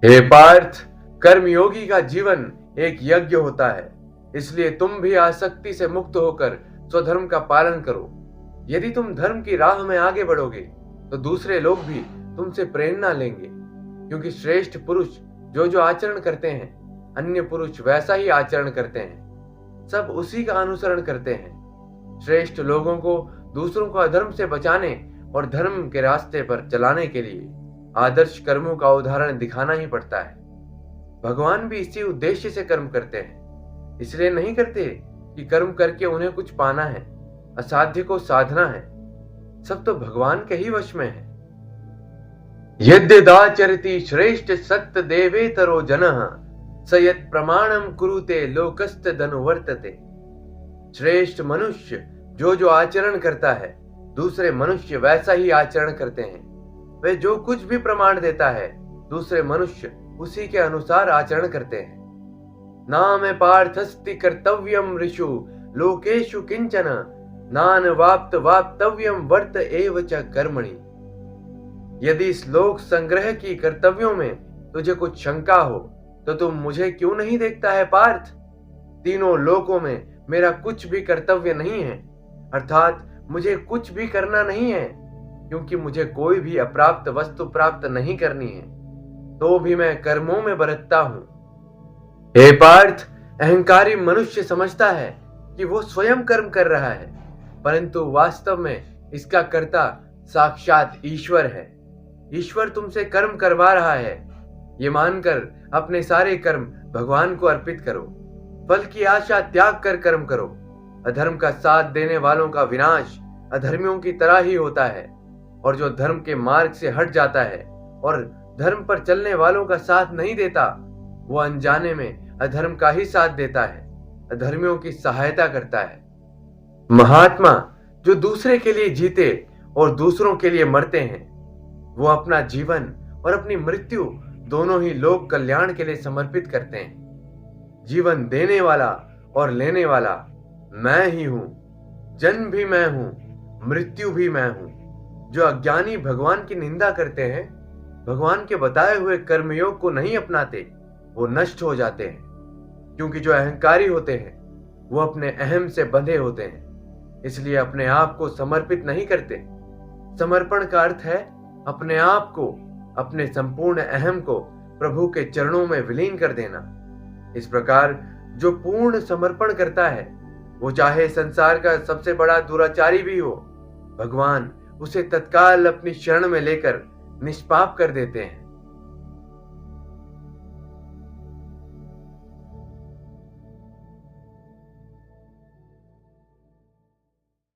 हे पार्थ, कर्मयोगी का जीवन एक यज्ञ होता है। इसलिए तुम भी आसक्ति से मुक्त होकर स्वधर्म का पालन करो। यदि तुम धर्म की राह में आगे बढ़ोगे तो दूसरे लोग भी तुमसे प्रेरणा लेंगे, क्योंकि श्रेष्ठ पुरुष जो जो आचरण करते हैं अन्य पुरुष वैसा ही आचरण करते हैं, सब उसी का अनुसरण करते हैं। श्रेष्ठ लोगों को दूसरों को अधर्म से बचाने और धर्म के रास्ते पर चलाने के लिए आदर्श कर्मों का उदाहरण दिखाना ही पड़ता है। भगवान भी इसी उद्देश्य से कर्म करते हैं। इसलिए नहीं करते कि कर्म करके उन्हें कुछ पाना है, असाध्य को साधना है। सब तो भगवान के ही वश में है। यद्यदाचरति श्रेष्ठ सत्य देवेतरो जनः स यत् प्रमाणम कुरुते लोकस्त धनुवर्तते। श्रेष्ठ मनुष्य जो जो आचरण करता है दूसरे मनुष्य वैसा ही आचरण करते हैं। वे जो कुछ भी प्रमाण देता है दूसरे मनुष्य उसी के अनुसार आचरण करते हैं। नाम पार्थस्ति कर्तव्यम ऋषु लोकेषु किंचन नान वाप्त वाप्तव्यम वर्त एव च कर्मणि। यदि श्लोक संग्रह की कर्तव्यों में तुझे कुछ शंका हो तो तुम मुझे क्यों नहीं देखता है पार्थ। तीनों लोकों में मेरा कुछ भी कर्तव्य नहीं है, अर्थात मुझे कुछ भी करना नहीं है, क्योंकि मुझे कोई भी अप्राप्त वस्तु प्राप्त नहीं करनी है, तो भी मैं कर्मों में बरतता हूं। हे पार्थ, अहंकारी मनुष्य समझता है कि वो स्वयं कर्म कर रहा है, परंतु वास्तव में इसका कर्ता साक्षात ईश्वर है। ईश्वर तुमसे कर्म करवा रहा है, ये मानकर अपने सारे कर्म भगवान को अर्पित करो। फल की आशा त्याग कर कर्म करो। अधर्म का साथ देने वालों का विनाश अधर्मियों की तरह ही होता है, और जो धर्म के मार्ग से हट जाता है और धर्म पर चलने वालों का साथ नहीं देता, वो अनजाने में अधर्म का ही साथ देता है, अधर्मियों की सहायता करता है। महात्मा जो दूसरे के लिए जीते और दूसरों के लिए मरते हैं, वो अपना जीवन और अपनी मृत्यु दोनों ही लोक कल्याण के लिए समर्पित करते हैं। जीवन देने वाला और लेने वाला मैं ही हूं। जन्म भी मैं हूं, मृत्यु भी मैं हूं। जो अज्ञानी भगवान की निंदा करते हैं, भगवान के बताए हुए कर्मयोग को नहीं अपनाते, वो नष्ट हो जाते हैं। क्योंकि जो अहंकारी होते हैं वो अपने अहम से बंधे होते हैं, इसलिए अपने आप को समर्पित नहीं करते। समर्पण का अर्थ है अपने आप को, अपने संपूर्ण अहम को प्रभु के चरणों में विलीन कर देना। इस प्रकार जो पूर्ण समर्पण करता है, वो चाहे संसार का सबसे बड़ा दुराचारी भी हो, भगवान उसे तत्काल अपनी शरण में लेकर निष्पाप कर देते हैं।